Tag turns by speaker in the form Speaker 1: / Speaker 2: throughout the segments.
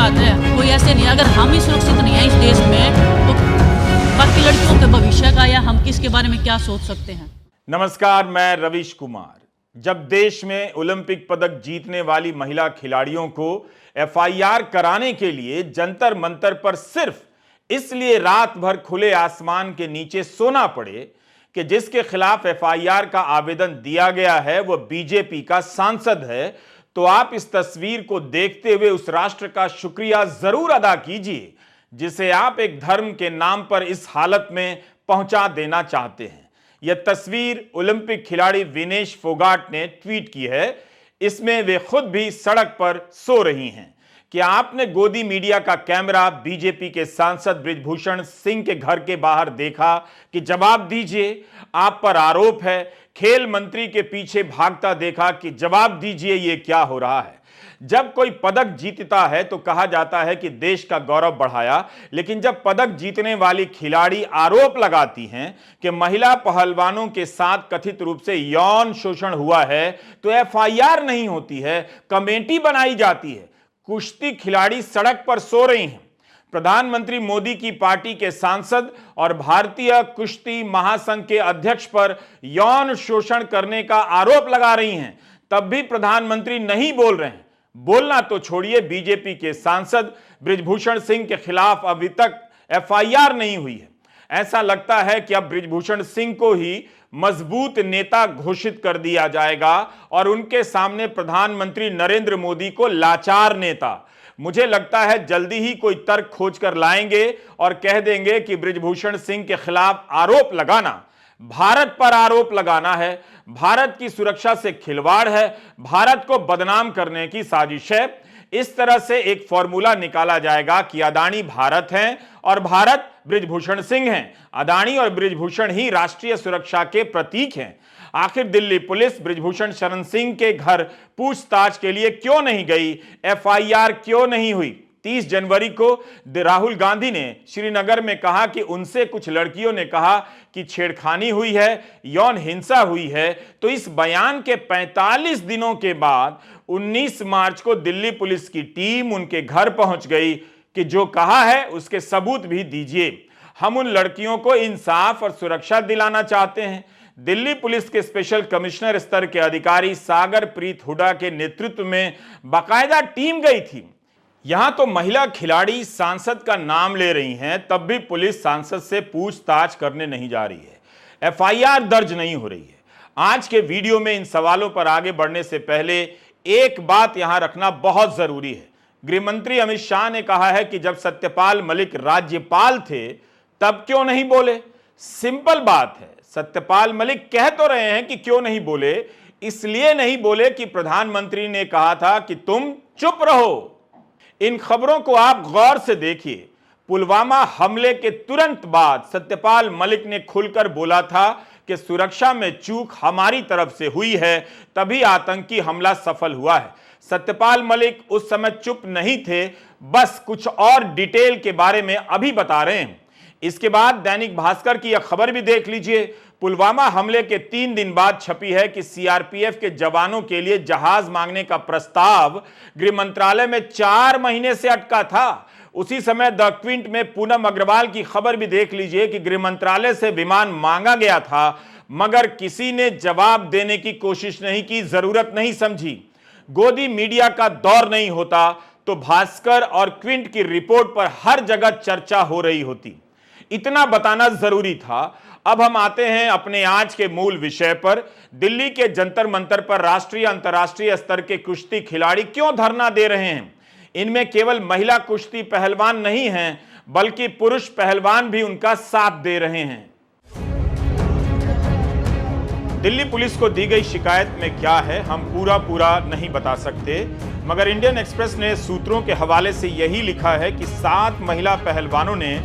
Speaker 1: बात है, कोई ऐसे नहीं। अगर हम ही सुरक्षित नहीं है इस देश में, तो बाकी लड़कियों के भविष्य का या हम किसके बारे में क्या सोच सकते हैं।
Speaker 2: नमस्कार, मैं रवीश कुमार। जब देश में ओलंपिक पदक जीतने वाली महिला खिलाड़ियों को एफआईआर कराने के लिए जंतर मंतर पर सिर्फ इसलिए रात भर खुले आसमान के नीचे सोना पड़े कि जिसके खिलाफ एफआईआर का आवेदन दिया गया है वह बीजेपी का सांसद है, तो आप इस तस्वीर को देखते हुए उस राष्ट्र का शुक्रिया जरूर अदा कीजिए जिसे आप एक धर्म के नाम पर इस हालत में पहुंचा देना चाहते हैं। यह तस्वीर ओलंपिक खिलाड़ी विनेश फोगाट ने ट्वीट की है। इसमें वे खुद भी सड़क पर सो रही हैं। क्या आपने गोदी मीडिया का कैमरा बीजेपी के सांसद बृजभूषण सिंह के घर के बाहर देखा कि जवाब दीजिए, आप पर आरोप है। खेल मंत्री के पीछे भागता देखा कि जवाब दीजिए, ये क्या हो रहा है। जब कोई पदक जीतता है तो कहा जाता है कि देश का गौरव बढ़ाया, लेकिन जब पदक जीतने वाली खिलाड़ी आरोप लगाती हैं कि महिला पहलवानों के साथ कथित रूप से यौन शोषण हुआ है, तो एफआईआर नहीं होती है, कमेटी बनाई जाती है। कुश्ती खिलाड़ी सड़क पर सो रही हैं। प्रधानमंत्री मोदी की पार्टी के सांसद और भारतीय कुश्ती महासंघ के अध्यक्ष पर यौन शोषण करने का आरोप लगा रही हैं, तब भी प्रधानमंत्री नहीं बोल रहे हैं। बोलना तो छोड़िए, बीजेपी के सांसद बृजभूषण सिंह के खिलाफ अभी तक एफआईआर नहीं हुई है। ऐसा लगता है कि अब बृजभूषण सिंह को ही मजबूत नेता घोषित कर दिया जाएगा और उनके सामने प्रधानमंत्री नरेंद्र मोदी को लाचार नेता। मुझे लगता है जल्दी ही कोई तर्क खोज कर लाएंगे और कह देंगे कि बृजभूषण सिंह के खिलाफ आरोप लगाना भारत पर आरोप लगाना है, भारत की सुरक्षा से खिलवाड़ है, भारत को बदनाम करने की साजिश है। इस तरह से एक फॉर्मूला निकाला जाएगा कि अदानी भारत हैं और भारत बृजभूषण सिंह हैं। अदानी और बृजभूषण ही राष्ट्रीय सुरक्षा के प्रतीक हैं। आखिर दिल्ली पुलिस बृजभूषण शरण सिंह के घर पूछताछ के लिए क्यों नहीं गई? एफआईआर क्यों नहीं हुई? 30 जनवरी को राहुल गांधी ने श्रीनगर में कहा कि उनसे कुछ लड़कियों ने कहा कि छेड़खानी हुई है, यौन हिंसा हुई है। तो इस बयान के 45 दिनों के बाद 19 मार्च को दिल्ली पुलिस की टीम उनके घर पहुंच गई कि जो कहा है उसके सबूत भी दीजिए। हम उन लड़कियों को इंसाफ और सुरक्षा दिलाना चाहते हैं। दिल्ली पुलिस के स्पेशल कमिश्नर स्तर के अधिकारी सागर प्रीत हुडा के नेतृत्व में बाकायदा टीम गई थी। यहां तो महिला खिलाड़ी सांसद का नाम ले रही हैं, तब भी पुलिस सांसद से पूछताछ करने नहीं जा रही है, एफआईआर दर्ज नहीं हो रही है। आज के वीडियो में इन सवालों पर आगे बढ़ने से पहले एक बात यहां रखना बहुत जरूरी है। गृहमंत्री अमित शाह ने कहा है कि जब सत्यपाल मलिक राज्यपाल थे तब क्यों नहीं बोले। सिंपल बात है, सत्यपाल मलिक कह तो रहे हैं कि क्यों नहीं बोले, इसलिए नहीं बोले कि प्रधानमंत्री ने कहा था कि तुम चुप रहो। इन खबरों को आप गौर से देखिए। पुलवामा हमले के तुरंत बाद सत्यपाल मलिक ने खुलकर बोला था कि सुरक्षा में चूक हमारी तरफ से हुई है, तभी आतंकी हमला सफल हुआ है। सत्यपाल मलिक उस समय चुप नहीं थे, बस कुछ और डिटेल के बारे में अभी बता रहे हैं। इसके बाद दैनिक भास्कर की यह खबर भी देख लीजिए। पुलवामा हमले के 3 दिन बाद छपी है कि सीआरपीएफ के जवानों के लिए जहाज मांगने का प्रस्ताव गृह मंत्रालय में 4 महीने से अटका था। उसी समय द क्विंट में पूनम अग्रवाल की खबर भी देख लीजिए कि गृह मंत्रालय से विमान मांगा गया था, मगर किसी ने जवाब देने की कोशिश नहीं की, जरूरत नहीं समझी। गोदी मीडिया का दौर नहीं होता तो भास्कर और क्विंट की रिपोर्ट पर हर जगह चर्चा हो रही होती। इतना बताना जरूरी था। अब हम आते हैं अपने आज के मूल विषय पर। दिल्ली के जंतर मंतर पर राष्ट्रीय अंतर्राष्ट्रीय स्तर के कुश्ती खिलाड़ी क्यों धरना दे रहे हैं? इनमें केवल महिला कुश्ती पहलवान नहीं हैं, बल्कि पुरुष पहलवान भी उनका साथ दे रहे हैं। दिल्ली पुलिस को दी गई शिकायत में क्या है हम पूरा नहीं बता सकते, मगर इंडियन एक्सप्रेस ने सूत्रों के हवाले से यही लिखा है कि 7 महिला पहलवानों ने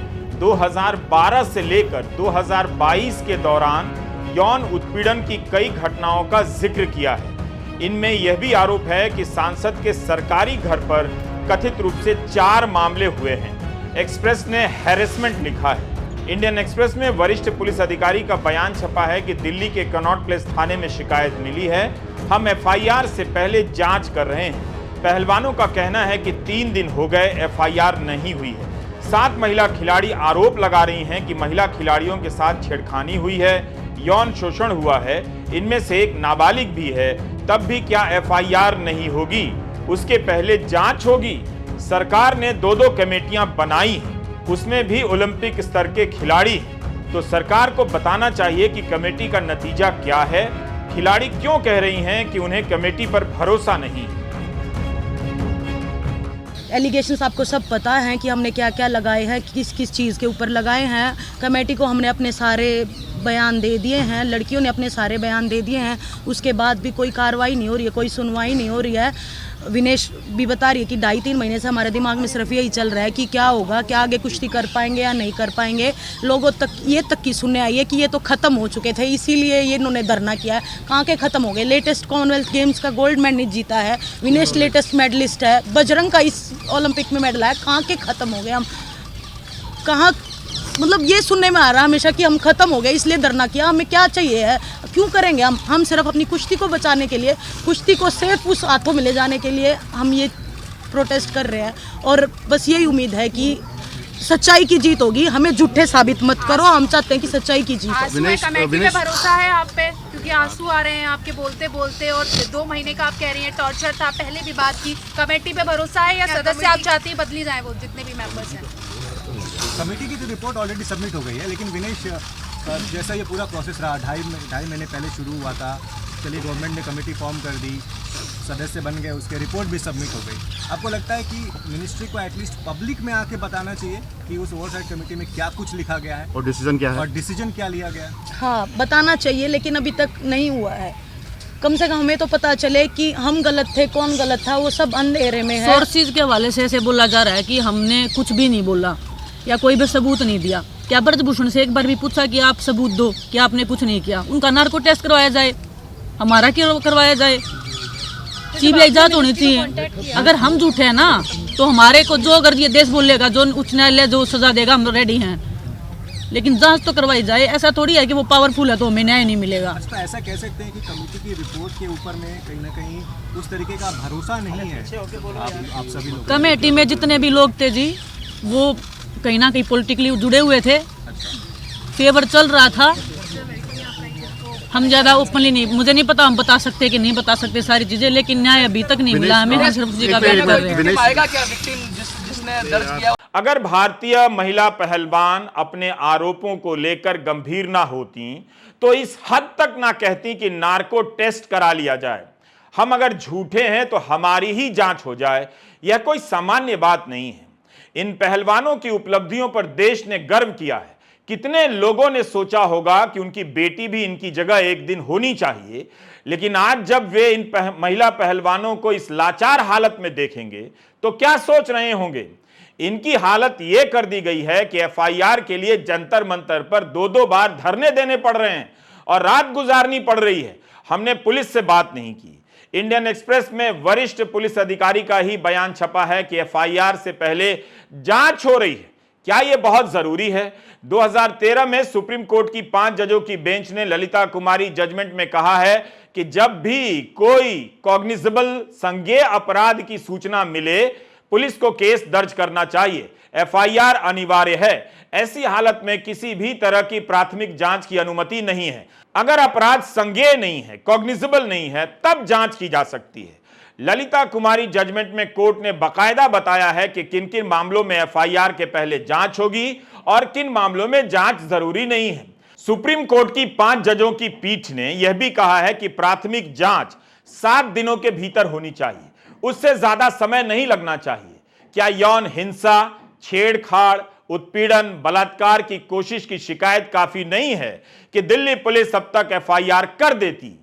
Speaker 2: 2012 से लेकर 2022 के दौरान यौन उत्पीड़न की कई घटनाओं का जिक्र किया है। इनमें यह भी आरोप है कि सांसद के सरकारी घर पर कथित रूप से 4 मामले हुए हैं। एक्सप्रेस ने हैरेसमेंट लिखा है। इंडियन एक्सप्रेस में वरिष्ठ पुलिस अधिकारी का बयान छपा है कि दिल्ली के कनॉट प्लेस थाने में शिकायत मिली है, हम एफआईआर से पहले जांच कर रहे हैं। पहलवानों का कहना है कि 3 दिन हो गए एफआईआर नहीं हुई है। 7 महिला खिलाड़ी आरोप लगा रही हैं कि महिला खिलाड़ियों के साथ छेड़खानी हुई है, यौन शोषण हुआ है, इनमें से एक नाबालिग भी है। तब भी क्या एफआईआर नहीं होगी? उसके पहले जांच होगी। सरकार ने 2-2 कमेटियां बनाई हैं, उसमें भी ओलंपिक स्तर के खिलाड़ी हैं। तो सरकार को बताना चाहिए कि कमेटी का नतीजा क्या है। खिलाड़ी क्यों कह रही हैं कि उन्हें कमेटी पर भरोसा नहीं?
Speaker 3: एलिगेशंस आपको सब पता है कि हमने क्या क्या लगाए हैं, किस किस चीज़ के ऊपर लगाए हैं। कमेटी को हमने अपने सारे बयान दे दिए हैं, लड़कियों ने अपने सारे बयान दे दिए हैं। उसके बाद भी कोई कार्रवाई नहीं हो रही है, कोई सुनवाई नहीं हो रही है। विनेश भी बता रही है कि 2.5-3 महीने से हमारे दिमाग में सिर्फ यही चल रहा है कि क्या होगा, क्या आगे कुश्ती कर पाएंगे या नहीं कर पाएंगे। लोगों तक ये तक की सुनने आई है कि ये तो ख़त्म हो चुके थे, इसीलिए ये इन्होंने धरना किया है। कहाँ के ख़त्म हो गए? लेटेस्ट कॉमनवेल्थ गेम्स का गोल्ड मेडल जीता है, विनेश लेटेस्ट मेडलिस्ट है, बजरंग का इस ओलंपिक में मेडल है। कहाँ के ख़त्म हो गए हम? कहाँ मतलब ये सुनने में आ रहा है हमेशा कि हम ख़त्म हो गए इसलिए धरना किया। हमें क्या चाहिए है, क्यों करेंगे हम सिर्फ अपनी कुश्ती को बचाने के लिए, कुश्ती को सेफ उस हाथों में ले जाने के लिए हम ये प्रोटेस्ट कर रहे हैं। और बस यही उम्मीद है कि सच्चाई की जीत होगी। हमें झूठे साबित मत करो, हम चाहते हैं कि सच्चाई की जीत हो।
Speaker 4: कमेटी पे भरोसा है आप पे? क्योंकि आंसू आ रहे हैं आपके बोलते बोलते, और 2 महीने का आप कह रही हैं टॉर्चर था, पहले भी बात की। कमेटी पे भरोसा है या सदस्य आप चाहती हैं बदली जाए वो जितने भी मेंबर्स हैं?
Speaker 5: कमेटी की तो रिपोर्ट ऑलरेडी सबमिट हो गई है, लेकिन विनेश जैसा ये पूरा प्रोसेस रहा, 2.5 महीने पहले शुरू हुआ था। चलिए गवर्नमेंट ने कमेटी फॉर्म कर दी, सदस्य बन गए, उसके रिपोर्ट भी सबमिट हो गई। आपको लगता है कि मिनिस्ट्री को एटलीस्ट पब्लिक में आके बताना चाहिए कि उस ओवरसाइट कमेटी में क्या कुछ लिखा गया है
Speaker 6: और डिसीजन क्या है,
Speaker 5: और डिसीजन क्या लिया गया है?
Speaker 3: हाँ, बताना चाहिए, लेकिन अभी तक नहीं हुआ है। कम से कम हमें तो पता चले कि हम गलत थे, कौन गलत था, वो सब अंधेरे में है।
Speaker 1: सोर्सेज के हवाले से ऐसे बोला जा रहा है कि हमने कुछ भी नहीं बोला या कोई भी सबूत नहीं दिया। क्या ब्रजभूषण से एक बार भी पूछा कि आप सबूत दो कि आपने कुछ नहीं किया? उनका नार्को टेस्ट करवाया जाए, हमारा क्यों करवाया जाए? सीबीआई जांच होनी चाहिए। अगर हम झूठे हैं ना तो हमारे को जो अगर ये देश बोलेगा, जो उच्च न्यायालय जो सजा देगा, हम रेडी हैं, लेकिन जांच तो करवाई जाए। ऐसा थोड़ी है कि वो पावरफुल है तो हमें न्याय नहीं मिलेगा।
Speaker 5: तो ऐसा कह सकते हैं कि कमेटी की रिपोर्ट के ऊपर में कहीं ना कहीं उस तरीके का भरोसा नहीं है आप सभी लोग?
Speaker 1: कमेटी में जितने भी लोग थे जी, वो कहीं ना कहीं पॉलिटिकली जुड़े हुए थे, फेवर चल रहा था। हम ज़्यादा ओपनली नहीं, मुझे नहीं पता हम बता सकते कि नहीं बता सकते सारी चीज़ें, लेकिन न्याय अभी तक नहीं मिला हमें। हम सिर्फ उसी का वेट कर रहे हैं।
Speaker 2: अगर भारतीय महिला पहलवान अपने आरोपों को लेकर गंभीर ना होती तो इस हद तक ना कहती कि नार्को टेस्ट करा लिया जाए, हम अगर झूठे हैं तो हमारी ही जांच हो जाए। यह कोई सामान्य बात नहीं है। इन पहलवानों की उपलब्धियों पर देश ने गर्व किया है। कितने लोगों ने सोचा होगा कि उनकी बेटी भी इनकी जगह एक दिन होनी चाहिए, लेकिन आज जब वे इन महिला पहलवानों को इस लाचार हालत में देखेंगे तो क्या सोच रहे होंगे? इनकी हालत यह कर दी गई है कि एफआईआर के लिए जंतर मंतर पर 2-2 बार धरने देने पड़ रहे हैं और रात गुजारनी पड़ रही है। हमने पुलिस से बात नहीं की। इंडियन एक्सप्रेस में वरिष्ठ पुलिस अधिकारी का ही बयान छपा है कि एफआईआर से पहले जांच हो रही है। क्या यह बहुत जरूरी है? 2013 में सुप्रीम कोर्ट की 5 जजों की बेंच ने ललिता कुमारी जजमेंट में कहा है कि जब भी कोई कॉग्निजेबल संज्ञेय अपराध की सूचना मिले, पुलिस को केस दर्ज करना चाहिए, एफआईआर अनिवार्य है। ऐसी हालत में किसी भी तरह की प्राथमिक जांच की अनुमति नहीं है। अगर अपराध संज्ञेय नहीं है, कॉग्निजेबल नहीं है, तब जांच की जा सकती है। ललिता कुमारी जजमेंट में कोर्ट ने बकायदा बताया है कि किन किन मामलों में एफआईआर के पहले जांच होगी और किन मामलों में जांच जरूरी नहीं है। सुप्रीम कोर्ट की 5 जजों की पीठ ने यह भी कहा है कि प्राथमिक जांच 7 दिनों के भीतर होनी चाहिए, उससे ज्यादा समय नहीं लगना चाहिए। क्या यौन हिंसा, छेड़छाड़, उत्पीड़न, बलात्कार की कोशिश की शिकायत काफी नहीं है कि दिल्ली पुलिस अब तक एफआईआर कर देती?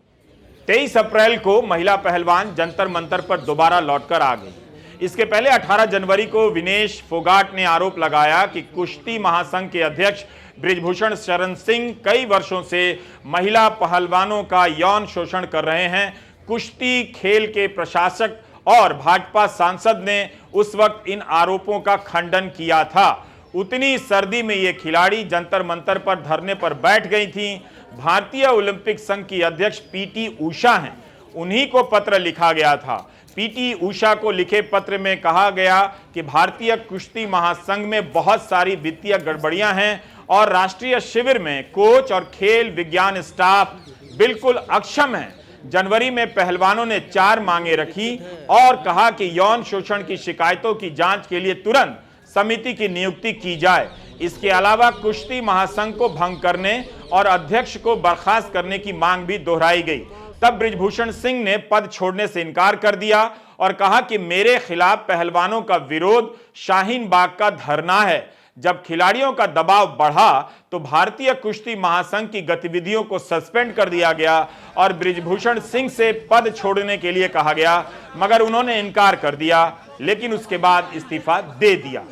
Speaker 2: 23 अप्रैल को महिला पहलवान जंतर मंतर पर दोबारा लौटकर आ गई। इसके पहले 18 जनवरी को विनेश फोगाट ने आरोप लगाया कि कुश्ती महासंघ के अध्यक्ष बृजभूषण शरण सिंह कई वर्षों से महिला पहलवानों का यौन शोषण कर रहे हैं। कुश्ती खेल के प्रशासक और भाजपा सांसद ने उस वक्त इन आरोपों का खंडन किया था। उतनी सर्दी में ये खिलाड़ी जंतर मंतर पर धरने पर बैठ गई थीं। भारतीय ओलंपिक संघ की अध्यक्ष पीटी उषा हैं, उन्हीं को पत्र लिखा गया था। पीटी उषा को लिखे पत्र में कहा गया कि भारतीय कुश्ती महासंघ में बहुत सारी वित्तीय गड़बड़ियां हैं और राष्ट्रीय शिविर में कोच और खेल विज्ञान स्टाफ बिल्कुल अक्षम है। जनवरी में पहलवानों ने 4 मांगे रखी और कहा कि यौन शोषण की शिकायतों की जांच के लिए तुरंत समिति की नियुक्ति की जाए। इसके अलावा कुश्ती महासंघ को भंग करने और अध्यक्ष को बर्खास्त करने की मांग भी दोहराई गई। तब बृजभूषण सिंह ने पद छोड़ने से इनकार कर दिया और कहा कि मेरे खिलाफ पहलवानों का विरोध शाहीन बाग का धरना है। जब खिलाड़ियों का दबाव बढ़ा तो भारतीय कुश्ती महासंघ की गतिविधियों को सस्पेंड कर दिया गया और बृजभूषण सिंह से पद छोड़ने के लिए कहा गया, मगर उन्होंने इनकार कर दिया, लेकिन उसके बाद इस्तीफा दे दिया।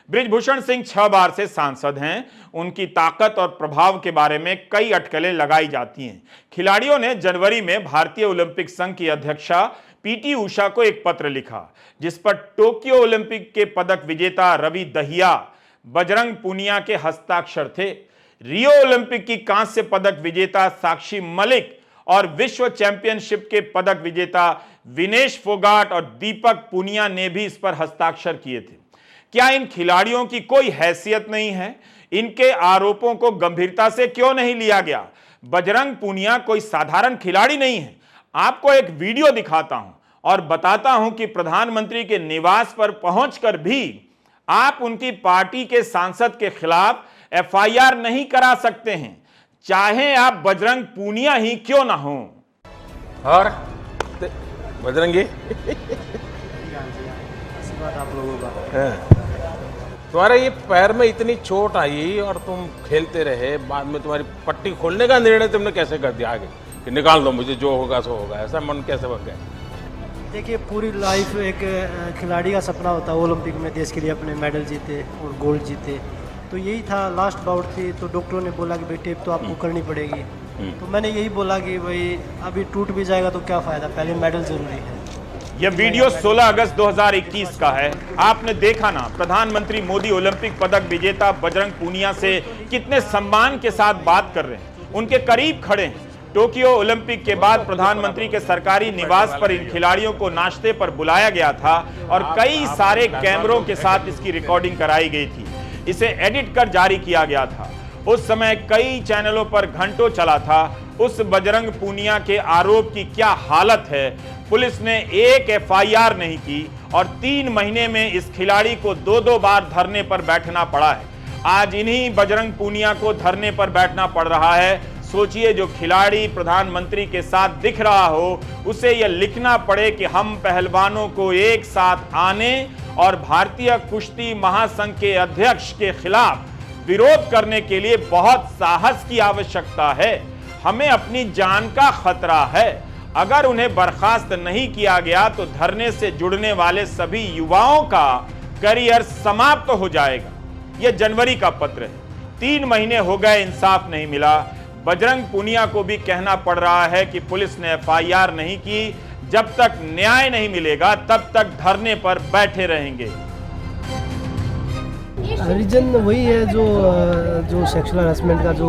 Speaker 2: बृजभूषण सिंह 6 बार से सांसद हैं। उनकी ताकत और प्रभाव के बारे में कई अटकलें लगाई जाती हैं। खिलाड़ियों ने जनवरी में भारतीय ओलंपिक संघ की अध्यक्षा पीटी उषा को एक पत्र लिखा, जिस पर टोक्यो ओलंपिक के पदक विजेता रवि दहिया, बजरंग पूनिया के हस्ताक्षर थे। रियो ओलंपिक की कांस्य पदक विजेता साक्षी मलिक और विश्व चैंपियनशिप के पदक विजेता विनेश फोगाट और दीपक पूनिया ने भी इस पर हस्ताक्षर किए थे। क्या इन खिलाड़ियों की कोई हैसियत नहीं है? इनके आरोपों को गंभीरता से क्यों नहीं लिया गया? बजरंग पूनिया कोई साधारण खिलाड़ी नहीं है। आपको एक वीडियो दिखाता हूं और बताता हूं कि प्रधानमंत्री के निवास पर पहुंचकर भी आप उनकी पार्टी के सांसद के खिलाफ एफआईआर नहीं करा सकते हैं, चाहे आप बजरंग पूनिया ही क्यों ना हो।
Speaker 6: और बजरंगी
Speaker 7: आप लोगों का
Speaker 6: तुम्हारे ये पैर में इतनी चोट आई और तुम खेलते रहे, बाद में तुम्हारी पट्टी खोलने का निर्णय तुमने कैसे कर दिया आगे कि निकाल दो, मुझे जो होगा सो होगा, ऐसा मन कैसे बन गया?
Speaker 7: देखिए, पूरी लाइफ एक खिलाड़ी का सपना होता है ओलंपिक में देश के लिए अपने मेडल जीते और गोल्ड जीते, तो यही था। लास्ट बाउट थी तो डॉक्टरों ने बोला कि भाई टेप तो आपको करनी पड़ेगी, तो मैंने यही बोला कि भाई अभी टूट भी जाएगा तो क्या फ़ायदा, पहले मेडल ज़रूरी है।
Speaker 2: यह वीडियो 16 अगस्त 2021 का है। आपने देखा ना, प्रधानमंत्री मोदी ओलंपिक पदक विजेता बजरंग पूनिया से कितने सम्मान के साथ बात कर रहे हैं, उनके करीब खड़े हैं। टोक्यो ओलंपिक के बाद प्रधानमंत्री के सरकारी निवास पर इन खिलाड़ियों को नाश्ते पर बुलाया गया था और कई सारे कैमरों के साथ इसकी रिकॉर्डिंग कराई गई थी। इसे एडिट कर जारी किया गया था। उस समय कई चैनलों पर घंटों चला था। उस बजरंग पूनिया के आरोप की क्या हालत है। पुलिस ने एक एफआईआर नहीं की और 3 महीने में इस खिलाड़ी को 2-2 बार धरने पर बैठना पड़ा है। आज इन्हीं बजरंग पूनिया को धरने पर बैठना पड़ रहा है। सोचिए, जो खिलाड़ी प्रधानमंत्री के साथ दिख रहा हो, उसे यह लिखना पड़े कि हम पहलवानों को एक साथ आने और भारतीय कुश्ती महासंघ के अध्यक्ष के खिलाफ विरोध करने के लिए बहुत साहस की आवश्यकता है। हमें अपनी जान का खतरा है। अगर उन्हें बर्खास्त नहीं किया गया तो धरने से जुड़ने वाले सभी युवाओं का करियर समाप्त हो जाएगा। यह जनवरी का पत्र है। 3 महीने हो गए, इंसाफ नहीं मिला। बजरंग पूनिया को भी कहना पड़ रहा है कि पुलिस ने एफआईआर नहीं की। जब तक न्याय नहीं मिलेगा तब तक धरने पर बैठे रहेंगे।
Speaker 7: रीजन वही है जो सेक्सुअल हरासमेंट का जो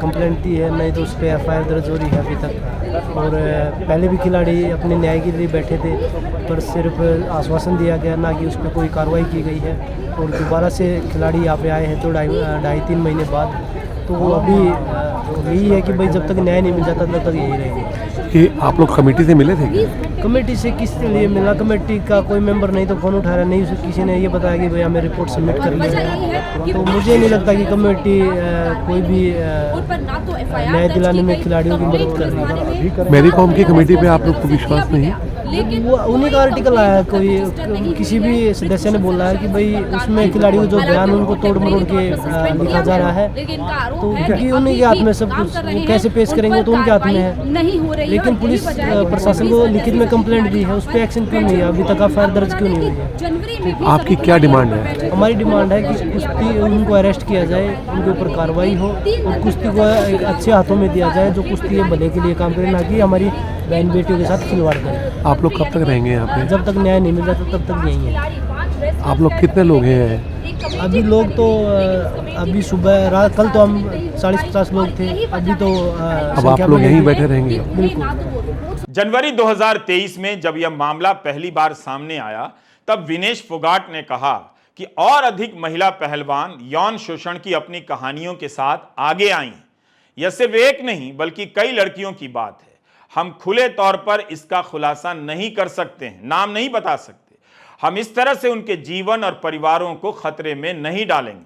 Speaker 7: कंप्लेंट दी है, नहीं तो उस पर एफआईआर दर्ज हो रही है अभी तक। और पहले भी खिलाड़ी अपने न्याय के लिए बैठे थे, पर सिर्फ आश्वासन दिया गया, ना कि उस पर कोई कार्रवाई की गई है। और दोबारा से खिलाड़ी यहाँ पे आए हैं तो 2.5-3 महीने बाद, तो वो अभी यही है कि भाई जब तक न्याय नहीं मिल जाता तब तक यही रहेंगे।
Speaker 8: कि आप लोग कमेटी से मिले थे क्या?
Speaker 7: कमेटी से किस लिए मिला? कमेटी का कोई मेंबर नहीं तो फ़ोन उठा रहा नहीं, किसी ने ये बताया कि भाई हमें रिपोर्ट सबमिट कर लिया है। तो मुझे नहीं लगता कि कमेटी कोई भी न्याय दिलाने में खिलाड़ियों की मदद कर रही है।
Speaker 8: मेरी कॉम की कमेटी पे आप लोग को विश्वास नहीं?
Speaker 7: वो उन्हीं का आर्टिकल आया है, कोई किसी भी सदस्य ने बोला है कि भाई उसमें खिलाड़ियों को जो बयान उनको तोड़ मरोड़ के लिखा जा रहा है, तो क्योंकि उन्हीं के हाथ में सब कुछ, वो कैसे पेश करेंगे तो उनके हाथ में है। लेकिन पुलिस प्रशासन को लिखित में कंप्लेंट दी है, उस पर एक्शन क्यों नहीं है? अभी तक एफआईआर दर्ज क्यों नहीं हुई है?
Speaker 8: आपकी क्या डिमांड है?
Speaker 7: हमारी डिमांड है कि कुश्ती उनको अरेस्ट किया जाए, उनके ऊपर कार्रवाई हो और कुश्ती को एक अच्छे हाथों में दिया जाए, जो कुश्ती भले के लिए काम करे, ना कि हमारी बहन बेटियों के साथ खिलवाड़ करे।
Speaker 8: आप लोग कब तक रहेंगे यहाँ पे?
Speaker 7: जब तक न्याय नहीं मिल जाता तब तक यहीं है।
Speaker 8: आप लोग कितने लोग हैं?
Speaker 7: अभी लोग तो अभी सुबह रात, कल तो हम 40-50 लोग थे, अभी तो
Speaker 8: अब आप लोग यहीं बैठे रहेंगे?
Speaker 7: बिल्कुल।
Speaker 2: जनवरी 2023 में जब यह मामला पहली बार सामने आया तब विनेश फोगाट ने कहा कि और अधिक महिला पहलवान यौन शोषण की अपनी कहानियों के साथ आगे आई हैं। यह सिर्फ एक नहीं बल्कि कई लड़कियों की बात है। हम खुले तौर पर इसका खुलासा नहीं कर सकते हैं, नाम नहीं बता सकते। हम इस तरह से उनके जीवन और परिवारों को खतरे में नहीं डालेंगे।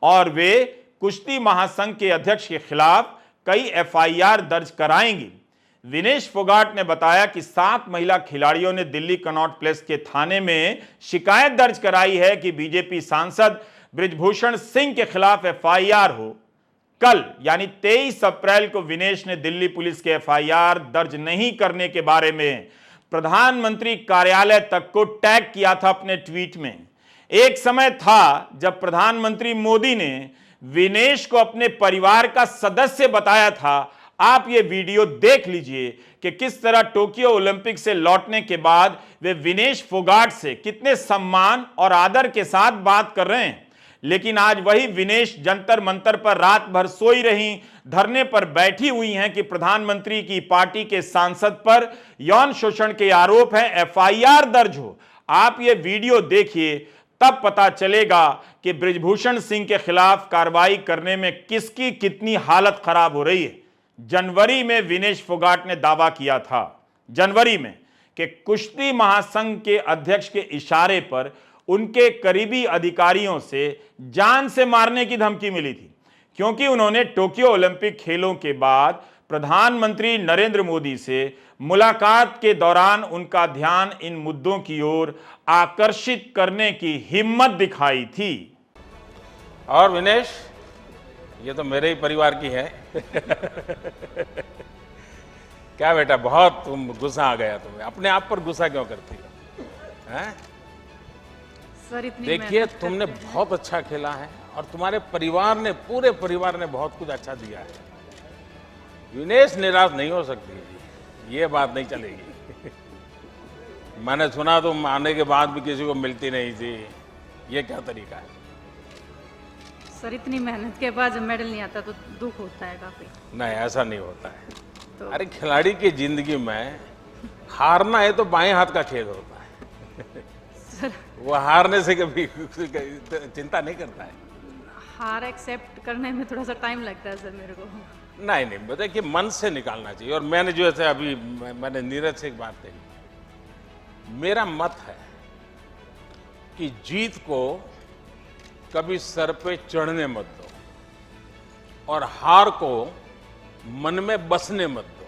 Speaker 2: और वे कुश्ती महासंघ के अध्यक्ष के खिलाफ कई एफआईआर दर्ज कराएंगे। विनेश फोगाट ने बताया कि 7 महिला खिलाड़ियों ने दिल्ली कनॉट प्लेस के थाने में शिकायत दर्ज कराई है कि बीजेपी सांसद बृजभूषण सिंह के खिलाफ एफआईआर हो। कल यानी 23 अप्रैल को विनेश ने दिल्ली पुलिस के एफआईआर दर्ज नहीं करने के बारे में प्रधानमंत्री कार्यालय तक को टैग किया था अपने ट्वीट में। एक समय था जब प्रधानमंत्री मोदी ने विनेश को अपने परिवार का सदस्य बताया था। आप ये वीडियो देख लीजिए कि किस तरह टोक्यो ओलंपिक से लौटने के बाद वे विनेश फोगाट से कितने सम्मान और आदर के साथ बात कर रहे हैं। लेकिन आज वही विनेश जंतर मंतर पर रात भर सोई रही, धरने पर बैठी हुई हैं कि प्रधानमंत्री की पार्टी के सांसद पर यौन शोषण के आरोप हैं, एफआईआर दर्ज हो। आप ये वीडियो देखिए, तब पता चलेगा कि बृजभूषण सिंह के खिलाफ कार्रवाई करने में किसकी कितनी हालत खराब हो रही है। जनवरी में विनेश फोगाट ने दावा किया था, जनवरी में, कि कुश्ती महासंघ के अध्यक्ष के इशारे पर उनके करीबी अधिकारियों से जान से मारने की धमकी मिली थी, क्योंकि उन्होंने टोक्यो ओलंपिक खेलों के बाद प्रधानमंत्री नरेंद्र मोदी से मुलाकात के दौरान उनका ध्यान इन मुद्दों की ओर आकर्षित करने की हिम्मत दिखाई थी।
Speaker 6: और विनेश, ये तो मेरे ही परिवार की है। क्या बेटा, बहुत तुम गुस्सा आ गया तुम्हें, अपने आप पर गुस्सा क्यों करती हो? हैं?
Speaker 4: सर इतनी
Speaker 6: देखिए,
Speaker 4: मेहनत
Speaker 6: तुमने
Speaker 4: करते हैं।
Speaker 6: बहुत अच्छा खेला है और तुम्हारे परिवार ने, पूरे परिवार ने बहुत कुछ अच्छा दिया है। विनेश निराश नहीं हो सकती, ये बात नहीं चलेगी। मैंने सुना तुम आने के बाद भी किसी को मिलती नहीं थी, ये क्या तरीका है?
Speaker 4: सर इतनी मेहनत के बाद जब मेडल नहीं आता तो दुख होता है काफी।
Speaker 6: नहीं, ऐसा नहीं होता है।
Speaker 4: तो
Speaker 6: अरे खिलाड़ी की जिंदगी में हारना है तो बाएं हाथ का खेल होता है।
Speaker 4: सर
Speaker 6: वो हारने से कभी चिंता नहीं करता है।
Speaker 4: हार एक्सेप्ट करने में थोड़ा सा टाइम लगता है सर मेरे को।
Speaker 6: नहीं नहीं, देखिए, मन से निकालना चाहिए। और मैंने जो ऐसे अभी मैंने नीरज से एक बात कही, मेरा मत है कि जीत को कभी सर पे चढ़ने मत दो और हार को मन में बसने मत दो।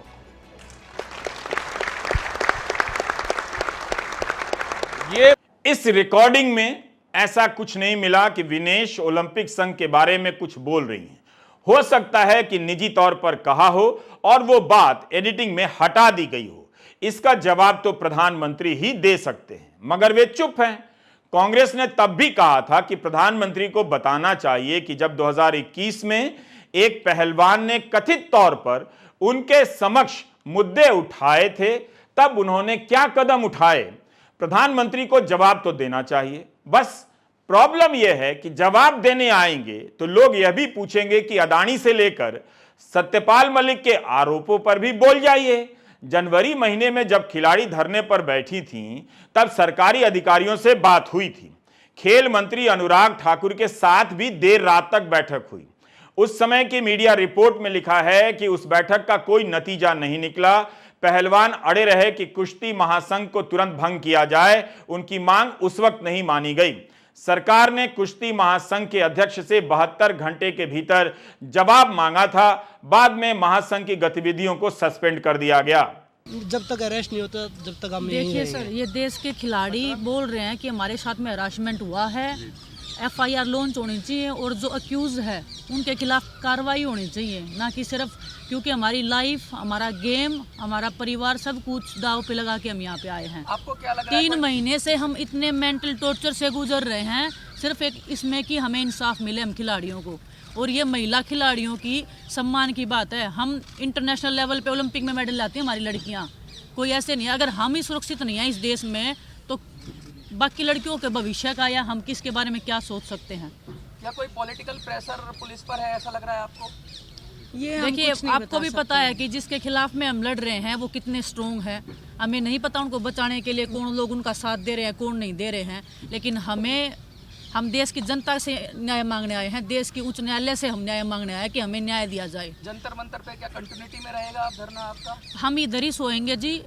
Speaker 6: ये
Speaker 2: इस रिकॉर्डिंग में ऐसा कुछ नहीं मिला कि विनेश ओलंपिक संघ के बारे में कुछ बोल रही हैं। हो सकता है कि निजी तौर पर कहा हो और वो बात एडिटिंग में हटा दी गई हो। इसका जवाब तो प्रधानमंत्री ही दे सकते हैं, मगर वे चुप हैं। कांग्रेस ने तब भी कहा था कि प्रधानमंत्री को बताना चाहिए कि जब 2021 में एक पहलवान ने कथित तौर पर उनके समक्ष मुद्दे उठाए थे, तब उन्होंने क्या कदम उठाए। प्रधानमंत्री को जवाब तो देना चाहिए। बस प्रॉब्लम यह है कि जवाब देने आएंगे तो लोग यह भी पूछेंगे कि अदानी से लेकर सत्यपाल मलिक के आरोपों पर भी बोल जाइए। जनवरी महीने में जब खिलाड़ी धरने पर बैठी थीं, तब सरकारी अधिकारियों से बात हुई थी। खेल मंत्री अनुराग ठाकुर के साथ भी देर रात तक बैठक हुई। उस समय की मीडिया रिपोर्ट में लिखा है कि उस बैठक का कोई नतीजा नहीं निकला। पहलवान अड़े रहे कि कुश्ती महासंघ को तुरंत भंग किया जाए। उनकी मांग उस वक्त नहीं मानी गई। सरकार ने कुश्ती महासंघ के अध्यक्ष से 72 घंटे के भीतर जवाब मांगा था। बाद में महासंघ की गतिविधियों को सस्पेंड कर दिया गया।
Speaker 7: जब तक अरेस्ट नहीं होता, जब तक हम यहीं
Speaker 1: देखिए
Speaker 7: रहेंगे।
Speaker 1: सर, ये देश के खिलाड़ी बोल रहे हैं कि हमारे साथ में हरासमेंट हुआ है, एफआईआर लॉन्च होनी चाहिए और जो अक्यूज है उनके खिलाफ कार्रवाई होनी चाहिए, ना कि सिर्फ क्योंकि हमारी लाइफ, हमारा गेम, हमारा परिवार सब कुछ दाव पे लगा के हम यहाँ पे आए हैं।
Speaker 9: आपको क्या लग रहा है?
Speaker 1: 3 महीने से हम इतने मेंटल टॉर्चर से गुजर रहे हैं, सिर्फ एक इसमें कि हमें इंसाफ मिले हम खिलाड़ियों को। और ये महिला खिलाड़ियों की सम्मान की बात है। हम इंटरनेशनल लेवल पे ओलंपिक में मेडल लाती हैं हमारी लड़कियां, कोई ऐसे नहीं है। अगर हम ही सुरक्षित नहीं है इस देश में तो बाकी लड़कियों के भविष्य का या हम किसके बारे में क्या सोच सकते हैं।
Speaker 9: या कोई पॉलिटिकल प्रेशर पुलिस पर है, ऐसा लग रहा है आपको?
Speaker 3: ये हम
Speaker 1: देखिए
Speaker 3: कुछ नहीं
Speaker 1: आपको
Speaker 3: बता
Speaker 1: भी
Speaker 3: सकते
Speaker 1: पता है कि जिसके खिलाफ में हम लड़ रहे हैं वो कितने स्ट्रोंग है। हमें नहीं पता उनको बचाने के लिए कौन लोग उनका साथ दे रहे हैं कौन नहीं दे रहे हैं, लेकिन हम देश की जनता से न्याय मांगने आए हैं, देश की उच्च न्यायालय से हम न्याय मांगने आए हैं कि हमें न्याय दिया जाए।
Speaker 9: जंतर मंतर पे क्या कंटिन्यूटी में रहेगा आप धरना आपका?
Speaker 1: हम इधर ही सोएंगे जी,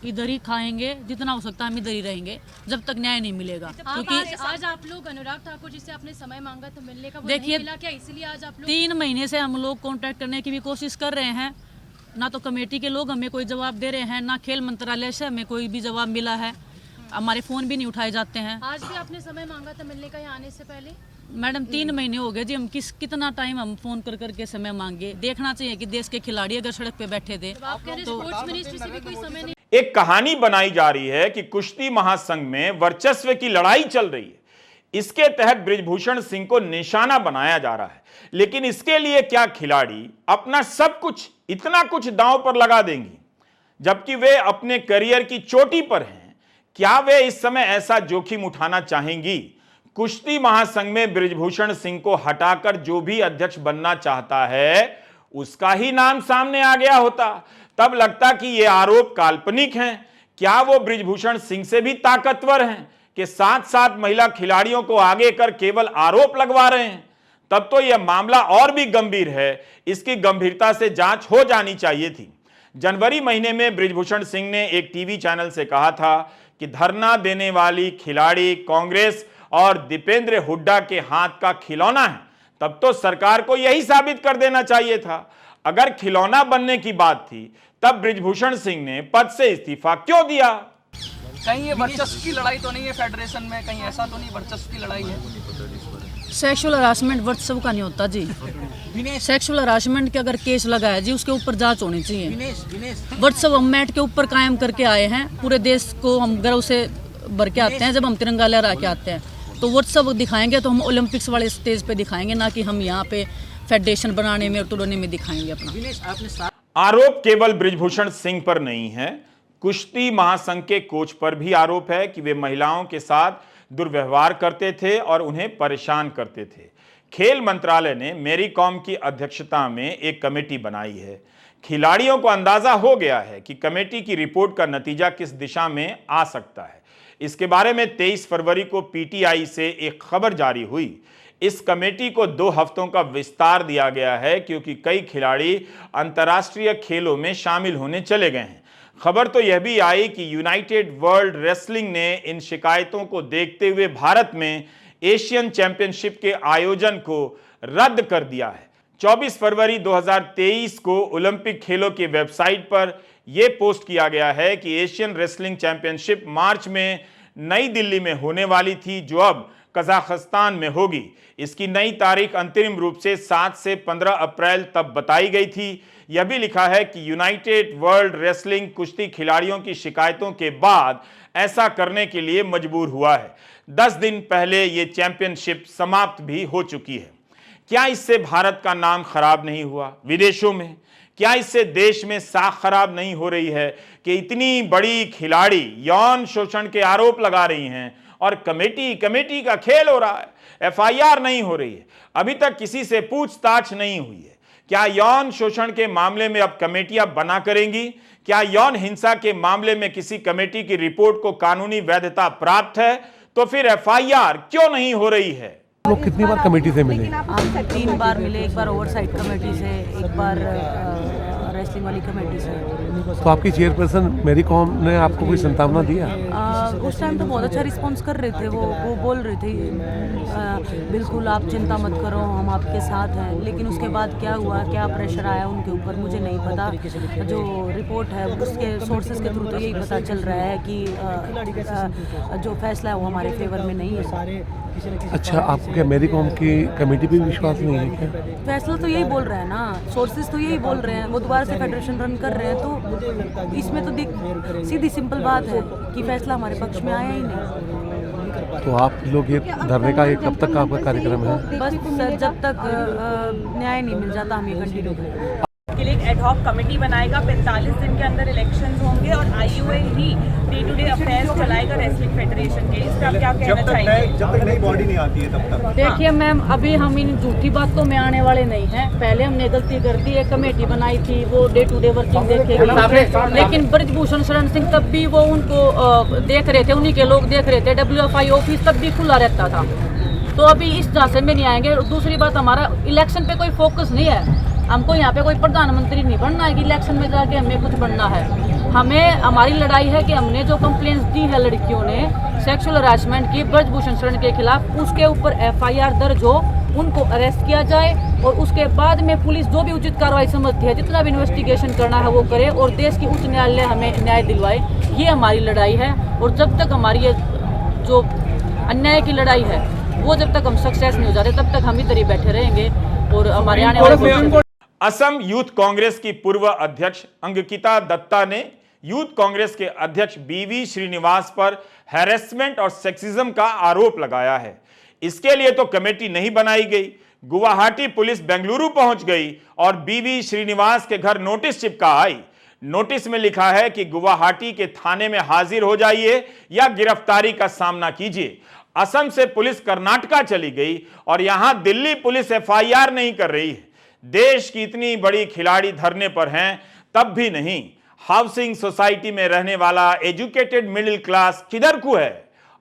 Speaker 1: इधर ही खाएंगे, जितना हो सकता है हम इधर ही रहेंगे जब तक न्याय नहीं मिलेगा। क्योंकि
Speaker 10: आज आप लोग अनुराग ठाकुर जी से आपने समय मांगा तो मिलने का वो
Speaker 1: देखिए,
Speaker 10: नहीं मिला क्या, इसलिए आज आप लोग
Speaker 1: 3 महीने से हम लोग कांटेक्ट करने की भी कोशिश कर रहे हैं, ना तो कमेटी के लोग हमें कोई जवाब दे रहे हैं, ना खेल मंत्रालय से हमें कोई भी जवाब मिला है, हमारे फ़ोन भी नहीं उठाए जाते हैं।
Speaker 10: आज भी आपने समय मांगा था मिलने का यहाँ आने से पहले?
Speaker 1: मैडम 3 महीने हो गए जी, हम कितना टाइम हम फ़ोन कर करके समय मांगे। देखना चाहिए कि देश के खिलाड़ी अगर सड़क पे बैठे थे
Speaker 10: आप कह रहे
Speaker 1: तो
Speaker 10: स्पोर्ट्स मिनिस्ट्री से भी कोई समय नहीं।
Speaker 2: एक कहानी बनाई जा रही है कि कुश्ती महासंघ में वर्चस्व की लड़ाई चल रही है, इसके तहत बृजभूषण सिंह को निशाना बनाया जा रहा है, लेकिन इसके लिए क्या खिलाड़ी अपना सब कुछ, इतना कुछ दांव पर लगा देंगी जबकि वे अपने करियर की चोटी पर हैं? क्या वे इस समय ऐसा जोखिम उठाना चाहेंगी? कुश्ती महासंघ में बृजभूषण सिंह को हटाकर जो भी अध्यक्ष बनना चाहता है उसका ही नाम सामने आ गया होता, तब लगता कि ये आरोप काल्पनिक हैं। क्या वो बृजभूषण सिंह से भी ताकतवर हैं कि साथ साथ महिला खिलाड़ियों को आगे कर केवल आरोप लगवा रहे हैं? तब तो यह मामला और भी गंभीर है, इसकी गंभीरता से जांच हो जानी चाहिए थी। जनवरी महीने में बृजभूषण सिंह ने एक टीवी चैनल से कहा था कि धरना देने वाली खिलाड़ी कांग्रेस और दीपेंद्र हुड्डा के हाथ का खिलौना है। तब तो सरकार को यही साबित कर देना चाहिए था। अगर खिलौना बनने की बात थी तब बृजभूषण सिंह ने पद से इस्तीफा क्यों दिया?
Speaker 9: कहीं ये वर्चस्व की लड़ाई तो नहीं है फेडरेशन में? कहीं ऐसा तो नहीं वर्चस्व की लड़ाई है?
Speaker 1: सेक्सुअल हरासमेंट वर्चस्व का नहीं होता जी। सेक्सुअल हरासमेंट के अगर केस लगा है जी उसके ऊपर जांच होनी चाहिए। वर्चस्व हम मैट के ऊपर कायम करके आए हैं, पूरे देश को हम गर्व से भर के आते हैं। जब हम तिरंगा लहरा के आते हैं तो वर्चस्व दिखाएंगे तो हम ओलंपिक्स वाले स्टेज पे दिखाएंगे, ना कि हम यहाँ पे फेडरेशन बनाने में और तोड़ने में दिखाएंगे अपना।
Speaker 2: आरोप केवल बृजभूषण सिंह पर नहीं है, कुश्ती महासंघ के कोच पर भी आरोप है कि वे महिलाओं के साथ दुर्व्यवहार करते थे और उन्हें परेशान करते थे। खेल मंत्रालय ने मेरी कॉम की अध्यक्षता में एक कमेटी बनाई है। खिलाड़ियों को अंदाजा हो गया है कि कमेटी की रिपोर्ट का नतीजा किस दिशा में आ सकता है। इसके बारे में 23 फरवरी को पीटीआई से एक खबर जारी हुई। इस कमेटी को 2 हफ्तों का विस्तार दिया गया है क्योंकि कई खिलाड़ी अंतर्राष्ट्रीय खेलों में शामिल होने चले गए हैं। खबर तो यह भी आई कि यूनाइटेड वर्ल्ड रेसलिंग ने इन शिकायतों को देखते हुए भारत में एशियन चैंपियनशिप के आयोजन को रद्द कर दिया है। 24 फरवरी 2023 को ओलंपिक खेलों की वेबसाइट पर यह पोस्ट किया गया है कि एशियन रेसलिंग चैंपियनशिप मार्च में नई दिल्ली में होने वाली थी, जो अब कजाकिस्तान में होगी। इसकी नई तारीख अंतरिम रूप से 7 से 15 अप्रैल तब बताई गई थी। यह भी लिखा है कि यूनाइटेड वर्ल्ड रेसलिंग कुश्ती खिलाड़ियों की शिकायतों के बाद ऐसा करने के लिए मजबूर हुआ है। 10 दिन पहले ये चैंपियनशिप समाप्त भी हो चुकी है। क्या इससे भारत का नाम खराब नहीं हुआ विदेशों में? क्या इससे देश में साख खराब नहीं हो रही है कि इतनी बड़ी खिलाड़ी यौन शोषण के आरोप लगा रही हैं और कमेटी का खेल हो रहा है, एफआईआर नहीं हो रही है, अभी तक किसी से पूछताछ नहीं हुई है? क्या यौन शोषण के मामले में अब कमेटियां बना करेंगी? क्या यौन हिंसा के मामले में किसी कमेटी की रिपोर्ट को कानूनी वैधता प्राप्त है? तो फिर एफआईआर क्यों नहीं हो रही है?
Speaker 8: लोग कितनी बार कमेटी से मिले?
Speaker 3: हम 3 बार मिले, एक बार ओवरसाइट कमेटी से, एक बार रेसलिंग वाली कमेटी से।
Speaker 8: तो आपकी चेयरपर्सन मेरी कॉम ने आपको कोई संतावना दिया?
Speaker 3: उस टाइम तो बहुत अच्छा रिस्पांस कर रहे थे। वो बोल रहे थे बिल्कुल आप चिंता मत करो, हम आपके साथ हैं। लेकिन उसके बाद क्या हुआ, क्या प्रेशर आया उनके ऊपर, मुझे नहीं पता। जो रिपोर्ट है उसके सोर्सेज के थ्रू तो यही पता चल रहा है कि जो फैसला है वो हमारे फेवर में नहीं है।
Speaker 8: अच्छा, आपको क्या मेरी कॉम की कमेटी पे विश्वास नहीं है क्या?
Speaker 3: फैसला तो यही बोल रहा है ना, सोर्सेज तो यही बोल रहे हैं। वो दोबारा से फेडरेशन रन कर रहे हैं, तो इसमें तो सीधी सिंपल बात है कि फैसला हमारे पक्ष में आया ही नहीं।
Speaker 8: तो आप लोग ये धरने का कब तक का आपका कार्यक्रम है?
Speaker 3: बस सर, जब तक न्याय नहीं मिल जाता हम ये कंटिन्यू करेंगे।
Speaker 11: एडहॉक कमेटी बनाएगा, 45 दिन के अंदर इलेक्शंस होंगे और आईयूए ही डे टू डे अफेयर्स चलाएगा रेसलिंग फेडरेशन के। इस पर आप क्या कहना चाहेंगे?
Speaker 5: जब तक नई बॉडी नहीं आती है तब तक।
Speaker 1: देखिए मैम, अभी हम इन झूठी बातों में आने वाले नहीं हैं। पहले हमने गलती कर दी, एक कमेटी बनाई थी, वो डे टू डे वर्किंग देखेगी, लेकिन ब्रजभूषण शरण सिंह तब भी वो उनको देख रहे थे, उन्हीं के लोग देख रहे थे। WFI ऑफिस तब भी खुला रहता था, तो अभी इस झांसे में नहीं आएंगे। दूसरी बात, हमारा इलेक्शन पे कोई फोकस नहीं है। हमको यहाँ पे कोई प्रधानमंत्री नहीं बनना है कि इलेक्शन में जाके हमें कुछ बनना है। हमें हमारी लड़ाई है कि हमने जो कंप्लेंट्स दी है लड़कियों ने सेक्सुअल हरासमेंट की ब्रजभूषण शरण के खिलाफ, उसके ऊपर FIR दर्ज हो, उनको अरेस्ट किया जाए और उसके बाद में पुलिस जो भी उचित कार्रवाई समझती है, जितना भी इन्वेस्टिगेशन करना है वो करे और देश की उच्च न्यायालय हमें न्याय दिलवाए। ये हमारी लड़ाई है और जब तक हमारी ये जो अन्याय की लड़ाई है वो जब तक हम सक्सेस नहीं हो जाते तब तक हम इधर ही बैठे रहेंगे। और हमारे आने वाले
Speaker 2: असम यूथ कांग्रेस की पूर्व अध्यक्ष अंकिता दत्ता ने यूथ कांग्रेस के अध्यक्ष BV श्रीनिवास पर हैरेसमेंट और सेक्सिज्म का आरोप लगाया है। इसके लिए तो कमेटी नहीं बनाई गई। गुवाहाटी पुलिस बेंगलुरु पहुंच गई और BV श्रीनिवास के घर नोटिस चिपका आई। नोटिस में लिखा है कि गुवाहाटी के थाने में हाजिर हो जाइए या गिरफ्तारी का सामना कीजिए। असम से पुलिस कर्नाटका चली गई और यहां दिल्ली पुलिस FIR नहीं कर रही है। देश की इतनी बड़ी खिलाड़ी धरने पर हैं, तब भी नहीं। हाउसिंग सोसाइटी में रहने वाला एजुकेटेड मिडिल क्लास किधर को है?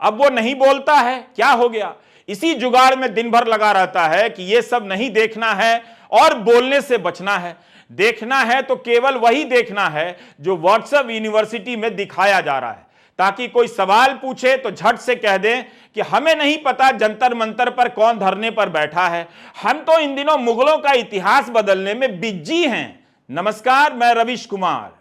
Speaker 2: अब वो नहीं बोलता है, क्या हो गया? इसी जुगाड़ में दिन भर लगा रहता है कि ये सब नहीं देखना है और बोलने से बचना है। देखना है तो केवल वही देखना है जो व्हाट्सएप यूनिवर्सिटी में दिखाया जा रहा है, ताकि कोई सवाल पूछे तो झट से कह दें कि हमें नहीं पता जंतर मंतर पर कौन धरने पर बैठा है। हम तो इन दिनों मुगलों का इतिहास बदलने में बिजी हैं। नमस्कार, मैं रवीश कुमार।